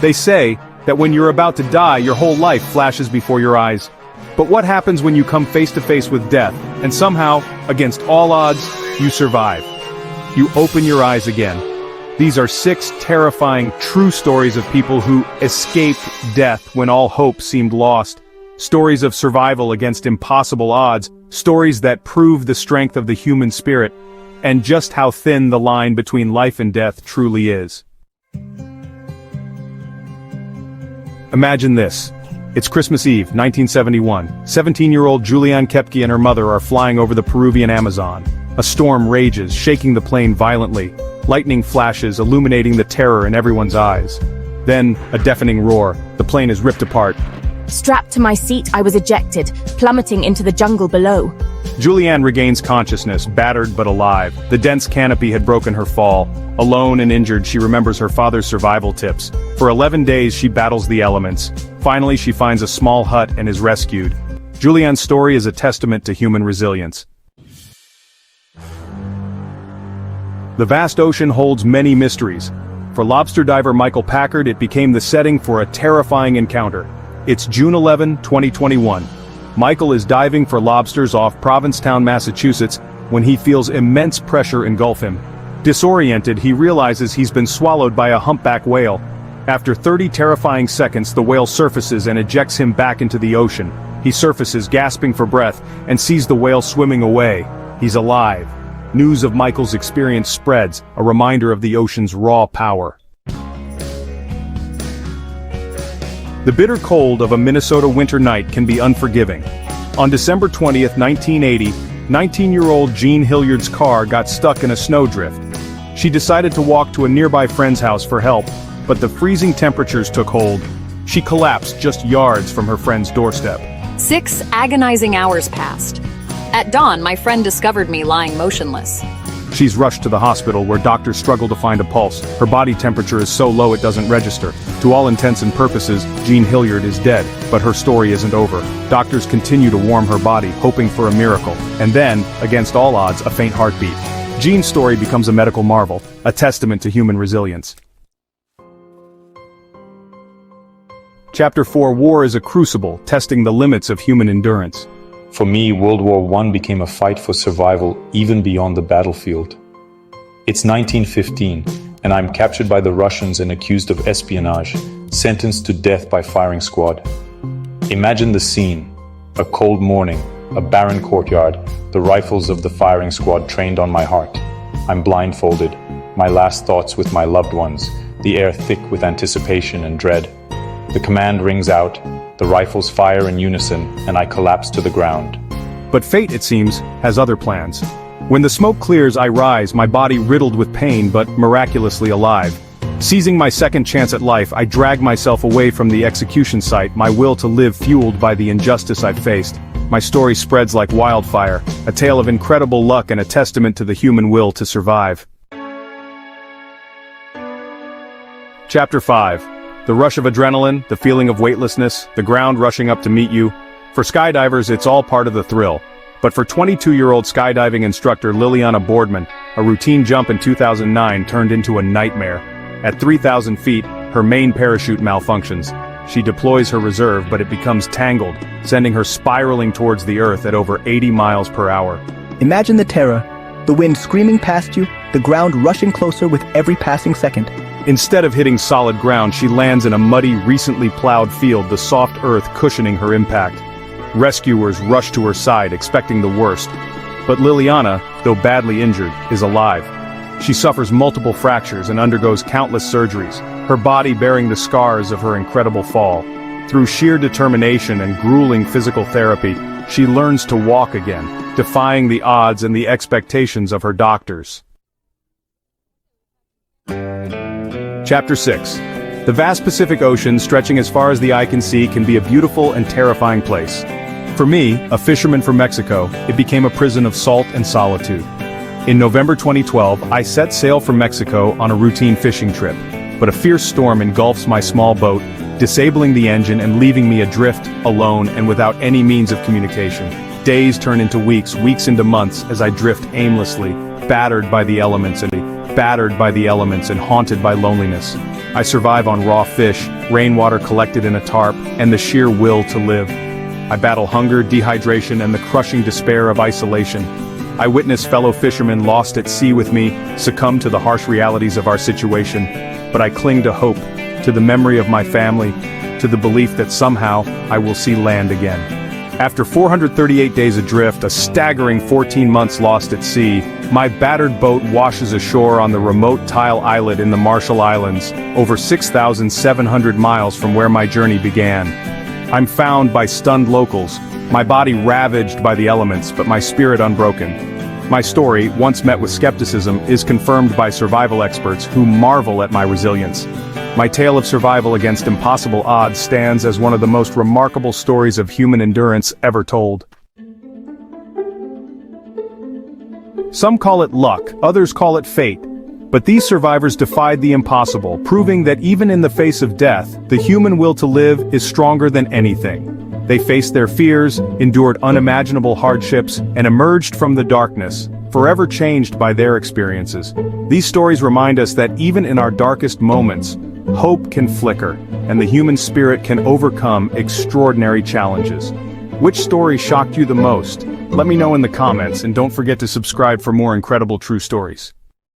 They say that when you're about to die, your whole life flashes before your eyes. But what happens when you come face to face with death, and somehow, against all odds, you survive? You open your eyes again. These are 6 terrifying, true stories of people who escaped death when all hope seemed lost. Stories of survival against impossible odds, stories that prove the strength of the human spirit, and just how thin the line between life and death truly is. Imagine this. It's Christmas Eve, 1971. 17-year-old Julianne Kepke and her mother are flying over the Peruvian Amazon. A storm rages, shaking the plane violently. Lightning flashes, illuminating the terror in everyone's eyes. Then, a deafening roar. The plane is ripped apart. Strapped to my seat, I was ejected, plummeting into the jungle below. Julianne regains consciousness, battered but alive. The dense canopy had broken her fall. Alone and injured, she remembers her father's survival tips. For 11 days, she battles the elements. Finally, she finds a small hut and is rescued. Julianne's story is a testament to human resilience. The vast ocean holds many mysteries. For lobster diver Michael Packard, it became the setting for a terrifying encounter. It's June 11, 2021. Michael is diving for lobsters off Provincetown, Massachusetts, when he feels immense pressure engulf him. Disoriented, he realizes he's been swallowed by a humpback whale. After 30 terrifying seconds, the whale surfaces and ejects him back into the ocean. He surfaces, gasping for breath, and sees the whale swimming away. He's alive. News of Michael's experience spreads, a reminder of the ocean's raw power. The bitter cold of a Minnesota winter night can be unforgiving. On December 20th, 1980, 19-year-old Jean Hilliard's car got stuck in a snowdrift. She decided to walk to a nearby friend's house for help, but the freezing temperatures took hold. She collapsed just yards from her friend's doorstep. 6 agonizing hours passed. At dawn, my friend discovered me lying motionless. She's rushed to the hospital where doctors struggle to find a pulse. Her body temperature is so low it doesn't register. To all intents and purposes, Jean Hilliard is dead, but her story isn't over. Doctors continue to warm her body, hoping for a miracle. And then, against all odds, a faint heartbeat. Jean's story becomes a medical marvel, a testament to human resilience. Chapter 4: War is a crucible, testing the limits of human endurance. For me, World War I became a fight for survival even beyond the battlefield. It's 1915, and I'm captured by the Russians and accused of espionage, sentenced to death by firing squad. Imagine the scene: a cold morning, a barren courtyard, the rifles of the firing squad trained on my heart. I'm blindfolded, my last thoughts with my loved ones, the air thick with anticipation and dread. The command rings out, the rifles fire in unison, and I collapse to the ground. But fate, it seems, has other plans. When the smoke clears, I rise, my body riddled with pain but miraculously alive. Seizing my second chance at life, I drag myself away from the execution site, my will to live fueled by the injustice I've faced. My story spreads like wildfire, a tale of incredible luck and a testament to the human will to survive. Chapter 5. The rush of adrenaline, the feeling of weightlessness, the ground rushing up to meet you. For skydivers, it's all part of the thrill. But for 22-year-old skydiving instructor Liliana Boardman, a routine jump in 2009 turned into a nightmare. At 3,000 feet, her main parachute malfunctions. She deploys her reserve, but it becomes tangled, sending her spiraling towards the earth at over 80 miles per hour. Imagine the terror. The wind screaming past you, the ground rushing closer with every passing second. Instead of hitting solid ground, she lands in a muddy, recently plowed field, the soft earth cushioning her impact. Rescuers rush to her side, expecting the worst. But Liliana, though badly injured, is alive. She suffers multiple fractures and undergoes countless surgeries, her body bearing the scars of her incredible fall. Through sheer determination and grueling physical therapy, she learns to walk again, defying the odds and the expectations of her doctors. Chapter 6. The vast Pacific Ocean, stretching as far as the eye can see, can be a beautiful and terrifying place. For me, a fisherman from Mexico, it became a prison of salt and solitude. In November 2012, I set sail from Mexico on a routine fishing trip, but a fierce storm engulfs my small boat, disabling the engine and leaving me adrift, alone, and without any means of communication. Days turn into weeks, weeks into months, as I drift aimlessly, battered by the elements. battered by the elements and haunted by loneliness. I survive on raw fish, rainwater collected in a tarp, and the sheer will to live. I battle hunger, dehydration, and the crushing despair of isolation. I witness fellow fishermen lost at sea with me succumb to the harsh realities of our situation, but I cling to hope, to the memory of my family, to the belief that somehow I will see land again. After 438 days adrift, a staggering 14 months lost at sea, my battered boat washes ashore on the remote Tile Islet in the Marshall Islands, over 6,700 miles from where my journey began. I'm found by stunned locals, my body ravaged by the elements, but my spirit unbroken. My story, once met with skepticism, is confirmed by survival experts who marvel at my resilience. My tale of survival against impossible odds stands as one of the most remarkable stories of human endurance ever told. Some call it luck, others call it fate. But these survivors defied the impossible, proving that even in the face of death, the human will to live is stronger than anything. They faced their fears, endured unimaginable hardships, and emerged from the darkness, forever changed by their experiences. These stories remind us that even in our darkest moments, hope can flicker, and the human spirit can overcome extraordinary challenges. Which story shocked you the most? Let me know in the comments, and don't forget to subscribe for more incredible true stories.